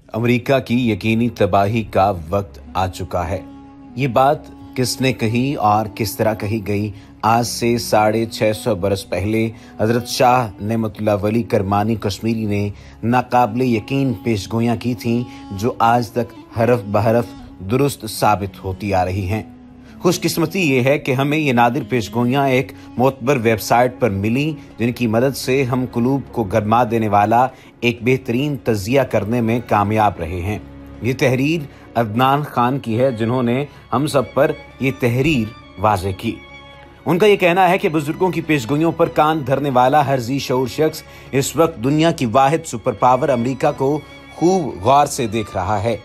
America की यकीनी तबाही का वक्त आ चुका है। ये बात किसने कही और किस तरह कही गई? आज से 650 बरस पहले हजरत शाह नईमत उल्लाह वली करमानी कश्मीरी ने नाकाबिले यकीन पेशगोइयाँ की थीं, जो आज तक हरफ बहरफ दुरुस्त साबित होती आ रही हैं। खुशकिस्मती ये है कि हमें ये नादिर पेशगोइयाँ एक मोतबर वेबसाइट पर मिली, जिनकी मदद से हम कुलूब को गरमा देने वाला एक बेहतरीन तज़िया करने में कामयाब रहे हैं। ये तहरीर अदनान खान की है, जिन्होंने हम सब पर ये तहरीर वाज़े की। उनका ये कहना है कि बुजुर्गों की पेशगोइयों पर कान धरने वाला हर जी शऊर शख्स इस वक्त दुनिया की वाहिद सुपर पावर अमेरिका को खूब गौर से देख रहा है।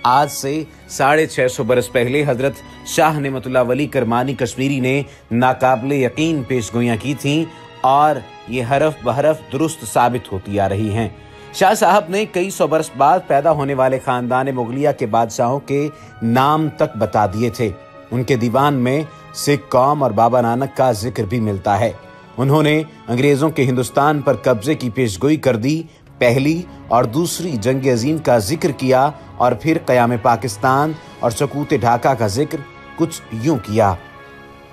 आज से 650 बरस पहले हजरत शाह नईमत उल्लाह वली करमानी कश्मीरी ने नाकाबिले यकीन पेशगोइयाँ की थीं और ये हरफ बहरफ दुरुस्त साबित होती आ रही हैं। शाह साहब ने कई सौ बरस बाद पैदा होने वाले खानदान मुगलिया के बादशाहों के नाम तक बता दिए थे। उनके दीवान में सिख कौम और बाबा नानक का जिक्र भी मिलता है। उन्होंने अंग्रेजों के हिंदुस्तान पर कब्जे की पेशगोई कर दी, पहली और दूसरी जंग अजीम का जिक्र किया और फिर क़याम पाकिस्तान और सकूते ढाका का जिक्र कुछ यूं किया।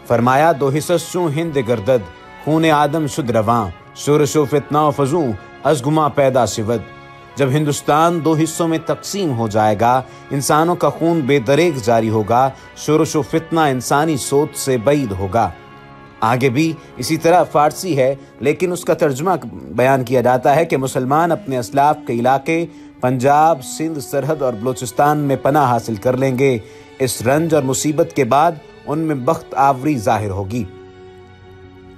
फरमाया, दो हिस्सों हिंद गर्दद, खून आदम शुद रवां, शोरशो फितना फजू अजगुमा पैदा शिवद। जब हिंदुस्तान दो हिस्सों में तकसीम हो जाएगा, इंसानों का खून बेदरेग जारी होगा, शोरशो फितना इंसानी सोच से बैद होगा। आगे भी इसी तरह फारसी है, लेकिन उसका तर्जुमा बयान किया जाता है कि मुसलमान अपने असलाफ के इलाके पंजाब, सिंध, सरहद और बलोचिस्तान में पनाह हासिल कर लेंगे। इस रंज और मुसीबत के बाद उनमें बख्त आवरी जाहिर होगी।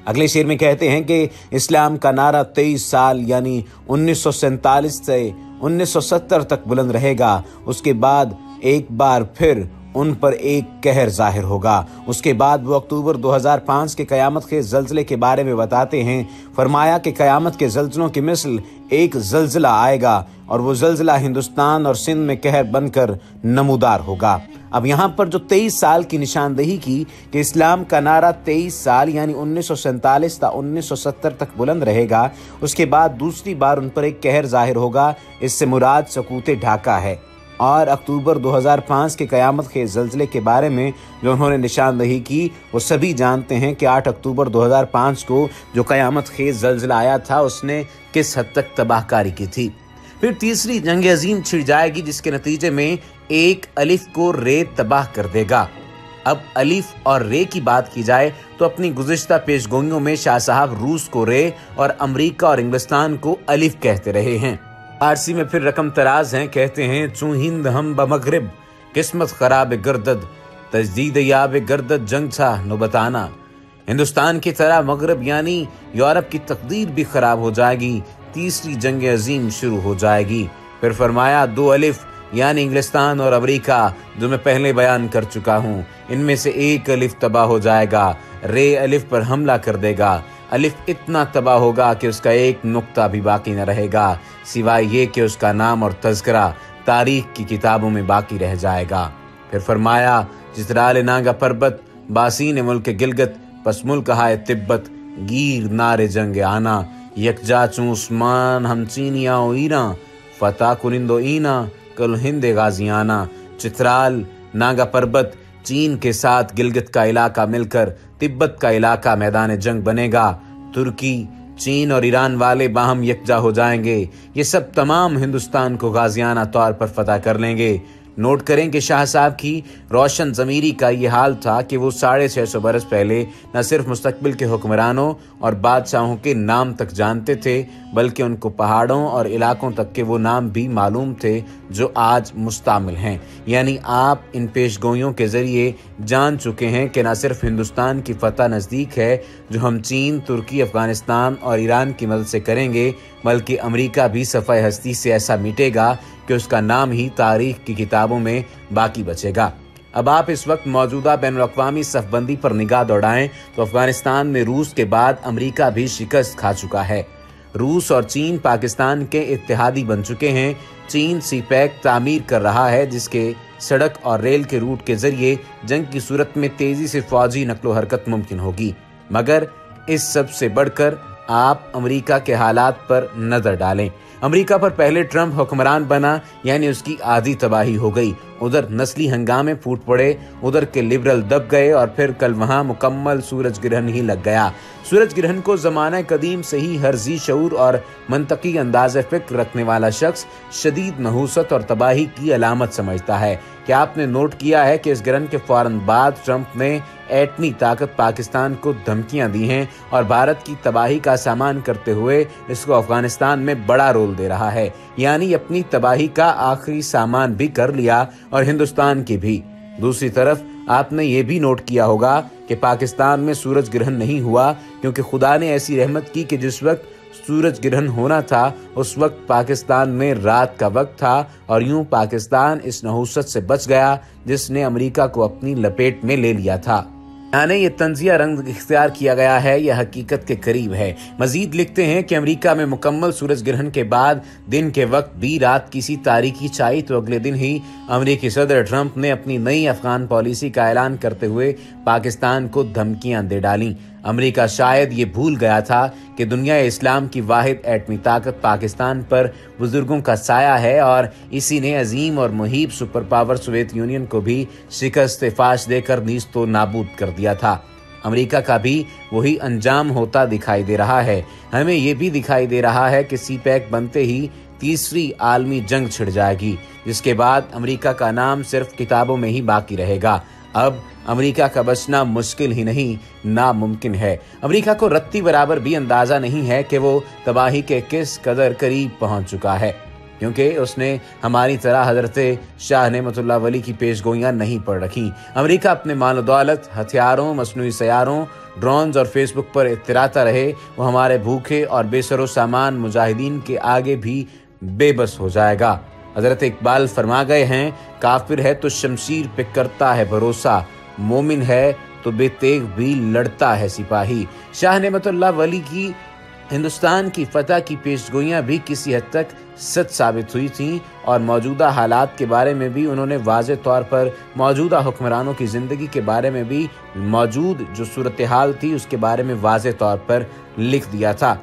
अगले शेर में कहते हैं कि इस्लाम का नारा 23 साल यानी 1947 से 1970 तक बुलंद रहेगा। उसके बाद एक बार फिर उन पर एक कहर जाहिर होगा। उसके बाद वो अक्टूबर 2005 के क़यामत के ज़ल्ज़ले के बारे में बताते हैं। फरमाया कि क़यामत के ज़ल्ज़लों की मिसल एक ज़ल्ज़ला आएगा और वो ज़ल्ज़ला हिंदुस्तान और सिंध में कहर बनकर नमूदार होगा। अब यहाँ पर जो 23 साल की निशानदेही की कि इस्लाम का नारा 23 साल यानी 1947 था 1970 तक बुलंद रहेगा, उसके बाद दूसरी बार उन पर एक कहर जाहिर होगा। इससे मुराद सकूते ढाका है। और अक्टूबर 2005 के क़यामत के ज़ल्ज़ले के बारे में जो उन्होंने निशानदेही की, वो सभी जानते हैं कि 8 अक्टूबर 2005 को जो क़यामत खेज़ ज़ल्ज़ला आया था, उसने किस हद तक तबाहकारी की थी। फिर तीसरी जंग अजीम छिड़ जाएगी, जिसके नतीजे में एक अलिफ को रे तबाह कर देगा। अब अलिफ और रे की बात की जाए तो अपनी गुज़िश्ता पेशगोइयों में शाह साहब रूस को रे और अमरीका और इंग्लिस्तान को अलिफ कहते रहे हैं। फारसी में फिर रकम तराज हैं, कहते हैं, चू हिंद हम बमगरिब, किस्मत खराब गर्दद, तजदीद याब गर्दद जंग था नो बताना। हिंदुस्तान की तरह मगरब यानी यूरोप की तकदीर भी खराब हो जाएगी, तीसरी जंग अजीम शुरू हो जाएगी। फिर फरमाया, दो अलिफ यानी इंग्लिस्तान और अमरीका, जो मैं पहले बयान कर चुका हूँ, इनमें से एक अलिफ तबाह हो जाएगा, रे अलिफ पर हमला कर देगा। अलिफ इतना तबाह होगा कि उसका एक नुक्ता भी बाकी न रहेगा, सिवाय ये कि उसका नाम और तज़किरा तारीख की किताबों में बाकी रह जाएगा। फिर फरमाया, जितराल नागा पर्बत, बासीन मुल्क गिलगत, पस मुल्क हाय तिब्बत, गीर नारे जंग आना, यकजा चूं उस्मान हम चीनिया ओ ईरा, फता कुलिंदो ईना कल हिंद गाजियाना। चित्राल नागा पर्बत, चीन के साथ गिलगित का इलाका मिलकर तिब्बत का इलाका मैदान जंग बनेगा। तुर्की, चीन और ईरान वाले बाहम यकजा हो जाएंगे। ये सब तमाम हिंदुस्तान को गाजियाना तौर पर फतह कर लेंगे। नोट करें कि शाह साहब की रोशन ज़मीरी का ये हाल था कि वो 650 बरस पहले न सिर्फ मुस्तकबिल के हुक्मरानों और बादशाहों के नाम तक जानते थे, बल्कि उनको पहाड़ों और इलाकों तक के वो नाम भी मालूम थे जो आज मुस्तामिल हैं। यानी आप इन पेशगोइयों के ज़रिए जान चुके हैं कि न सिर्फ हिंदुस्तान की फ़तह नज़दीक है, जो हम चीन, तुर्की, अफ़गानिस्तान और ईरान की मदद से करेंगे, बल्कि अमेरिका भी सफ़े हस्ती से ऐसा मिटेगा कि उसका नाम ही तारीख की किताबों में बाकी बचेगा। अब आप इस वक्त मौजूदा बैनुल-अक़वामी सफ़बंदी पर निगाह दौड़ाएं तो अफ़गानिस्तान में रूस के बाद अमेरिका भी शिकस्त खा चुका है। रूस और चीन पाकिस्तान के इत्तेहादी बन चुके हैं। चीन सीपैक तामीर कर रहा है, जिसके सड़क और रेल के रूट के जरिए जंग की सूरत में तेजी से फौजी नकलो हरकत मुमकिन होगी। मगर इस सब से बढ़कर आप अमेरिका के हालात पर नजर डालें। अमेरिका पर पहले ट्रंप हुक्मरान बना, यानी उसकी आधी तबाही हो गई। उधर नस्ली हंगामे फूट पड़े, उधर के लिबरल दब गए और फिर कल वहां मुकम्मल सूरज ग्रहण ही लग गया। सूरज ग्रहण को ज़माना कदीम से ही हर जी शऊर और मंतकी अंदाज़ फिक्र रखने वाला शख्स शदीद नहूसत और तबाही की अलामत समझता है। क्या आपने नोट किया है कि इस ग्रहण के फौरन बाद ट्रंप ने एटमी ताकत पाकिस्तान को धमकियां दी हैं और भारत की तबाही का सामान करते हुए इसको अफगानिस्तान में बड़ा रोल दे रहा है, यानी अपनी तबाही का आखिरी सामान भी कर लिया और हिंदुस्तान की भी। दूसरी तरफ आपने ये भी नोट किया होगा कि पाकिस्तान में सूरज ग्रहण नहीं हुआ क्योंकि खुदा ने ऐसी रहमत की कि जिस वक्त सूरज ग्रहण होना था उस वक्त पाकिस्तान में रात का वक्त था और यूं पाकिस्तान इस नहूसत से बच गया जिसने अमेरिका को अपनी लपेट में ले लिया था। यानी ये तंजिया रंग इख्तियार किया गया है, यह हकीकत के करीब है। मजीद लिखते हैं कि अमेरिका में मुकम्मल सूरज ग्रहण के बाद दिन के वक्त भी रात की सी तारीकी छाई तो अगले दिन ही अमेरिकी सदर ट्रंप ने अपनी नई अफगान पॉलिसी का ऐलान करते हुए पाकिस्तान को धमकियां दे डाली। अमेरिका शायद ये भूल गया था कि दुनिया इस्लाम की वाहिद एटमी ताकत पाकिस्तान पर बुजुर्गों का साया है और इसी ने अजीम और मुहीब सुपर पावर सोवियत यूनियन को भी शिकस्त फाश देकर नीस्त तो नाबूद कर दिया था। अमेरिका का भी वही अंजाम होता दिखाई दे रहा है। हमें ये भी दिखाई दे रहा है कि सी पैक बनते ही तीसरी आलमी जंग छिड़ जाएगी, जिसके बाद अमेरिका का नाम सिर्फ किताबों में ही बाकी रहेगा। अब अमेरिका का बचना मुश्किल ही नहीं नामुमकिन है। अमेरिका को रत्ती बराबर भी अंदाजा नहीं है कि वो तबाही के किस कदर करीब पहुंच चुका है, क्योंकि उसने हमारी तरह हजरत शाह नईमत उल्लाह वली की पेश गोइयां नहीं पढ़ रखी। अमेरिका अपने माल दौलत, हथियारों, मसनूई सैयारों, ड्रोन्स और फेसबुक पर इतराता रहे, वो हमारे भूखे और बेसरो सामान मुजाहिदीन के आगे भी बेबस हो जाएगा। हजरत इकबाल फरमा गए हैं, काफिर है तो शमशीर पे करता है भरोसा, मोमिन है तो बेतेग भी लड़ता है सिपाही। शाह नईमत उल्लाह वली की हिंदुस्तान की फतह की पेशगोइयां भी किसी हद तक सच साबित हुई थीं और मौजूदा हालात के बारे में भी उन्होंने वाज़ेह तौर पर मौजूदा हुक्मरानों की ज़िंदगी के बारे में भी मौजूद जो सूरत हाल थी उसके बारे में वाज़ेह तौर पर लिख दिया था।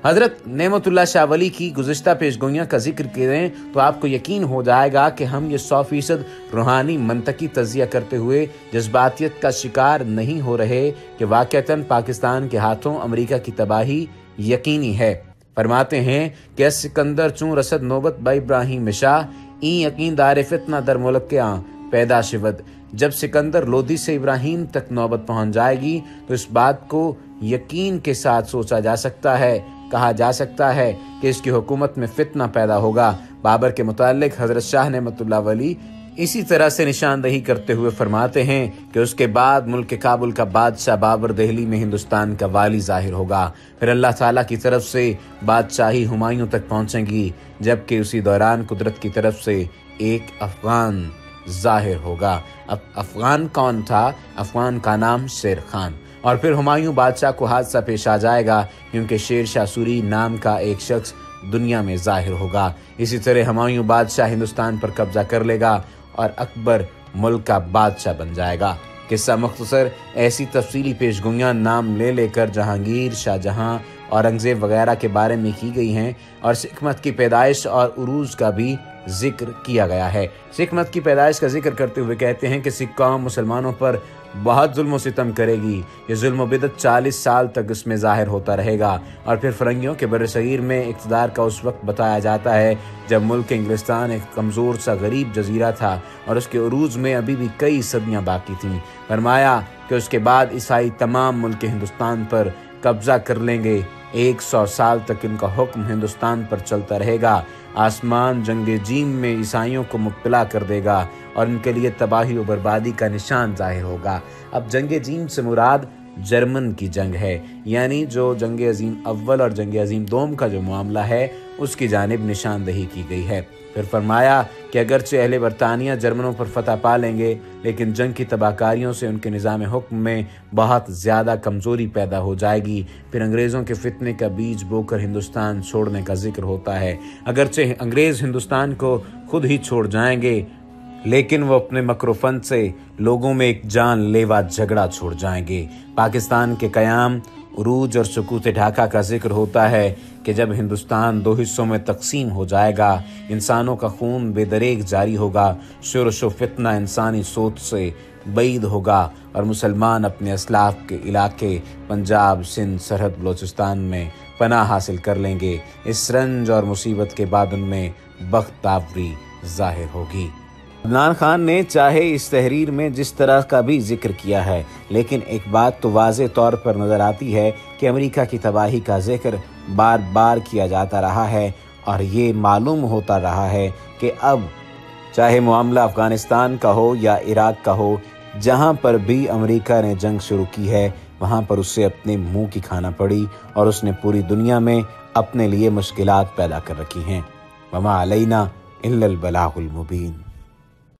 हजरत नईमत उल्लाह शाह वली की गुज़िश्ता पेशगोइयां का जिक्र करें तो आपको यकीन हो जाएगा कि हम ये 100% रूहानी मंतकी तज़िया करते हुए जज्बातियत का शिकार नहीं हो रहे कि वाक़अतन पाकिस्तान के हाथों अमेरिका की तबाही यकीनी है। फरमाते हैं कि सिकंदर चूं रसद नौबत बाई इब्राहिम शाह ई यकीन दार फितना दर मुल्क के आ पैदा शिवद। जब सिकंदर लोधी से इब्राहिम तक नौबत पहुंच जाएगी तो इस बात को यकीन के साथ सोचा जा सकता है, कहा जा सकता है कि इसकी हुकूमत में फितना पैदा होगा। बाबर के मुतालिक हजरत शाह नईमत उल्लाह वली इसी तरह से निशानदही करते हुए फरमाते हैं कि उसके बाद मुल्क काबुल का बादशाह बाबर दिल्ली में हिंदुस्तान का वाली जाहिर होगा, फिर अल्लाह ताला की तरफ से बादशाही हुमायूं तक पहुंचेगी, जबकि उसी दौरान कुदरत की तरफ से एक अफगान जाहिर होगा। अब अफगान कौन था? अफगान का नाम शेर खान। और फिर हुमायूं बादशाह को हादसा पेश आ जाएगा क्योंकि शेर शाह सूरी नाम का एक शख्स दुनिया में जाहिर होगा। इसी तरह हुमायूं बादशाह हिंदुस्तान पर कब्जा कर लेगा और अकबर मुल्क का बादशाह बन जाएगा। किस्सा मुख्तसर ऐसी तफसीली पेशगोइयां नाम ले लेकर जहांगीर, शाहजहां, औरंगजेब वगैरह के बारे में की गई हैं और सिकमत की पैदाइश और उरूज का भी जिक्र किया गया है। सिकमत की पैदाइश का जिक्र करते हुए कहते हैं कि सिख कौम मुसलमानों पर बहुत जुल्म व सितम करेगी। ये जुल्म बिदत 40 साल तक इसमें जाहिर होता रहेगा। और फिर फरंगियों के बरसगीर में इक़्तिदार का उस वक्त बताया जाता है जब मुल्क इंग्लिस्तान एक कमज़ोर सा गरीब जजीरा था और उसके उरूज में अभी भी कई सदियाँ बाकी थीं। फरमाया कि उसके बाद ईसाई तमाम मुल्क हिंदुस्तान पर कब्जा कर लेंगे। 100 साल तक इनका हुक्म हिंदुस्तान पर चलता रहेगा। आसमान जंगे जीम में ईसाइयों को मुब्तला कर देगा और इनके लिए तबाही और बर्बादी का निशान जाहिर होगा। अब जंगे जीम से मुराद जर्मन की जंग है, यानी जो जंग अजीम अव्वल और जंग अजीम दोम का जो मामला है उसकी जानिब निशानदही की गई है। फिर फरमाया कि अगरचे अहले बरतानिया जर्मनों पर फतह पा लेंगे लेकिन जंग की तबाहकारियों से उनके निज़ाम हुक्म में बहुत ज़्यादा कमज़ोरी पैदा हो जाएगी। फिर अंग्रेज़ों के फितने का बीज बोकर हिंदुस्तान छोड़ने का जिक्र होता है। अगरचे अंग्रेज़ हिंदुस्तान को खुद ही छोड़ जाएंगे लेकिन वो अपने मकरूफन से लोगों में एक जानलेवा झगड़ा छोड़ जाएंगे। पाकिस्तान के क़याम उरूज और सुकूत ढाका का जिक्र होता है कि जब हिंदुस्तान दो हिस्सों में तकसीम हो जाएगा, इंसानों का खून बेदरेक जारी होगा, शुरश व फितना इंसानी सोच से बैद होगा और मुसलमान अपने असलाफ के इलाके पंजाब, सिंध, सरहद, बलोचिस्तान में पनाह हासिल कर लेंगे। इस रंज और मुसीबत के बाद उनमें बख्तावरी जाहिर होगी। इमरान खान ने चाहे इस तहरीर में जिस तरह का भी जिक्र किया है, लेकिन एक बात तो वाज़े तौर पर नज़र आती है कि अमेरिका की तबाही का जिक्र बार बार किया जाता रहा है और ये मालूम होता रहा है कि अब चाहे मामला अफ़गानिस्तान का हो या इराक का हो, जहाँ पर भी अमेरिका ने जंग शुरू की है वहाँ पर उससे अपने मुंह की खाना पड़ी और उसने पूरी दुनिया में अपने लिए मुश्किलात पैदा कर रखी हैं। वमा अलैना इल्लल बलागुल मुबीन।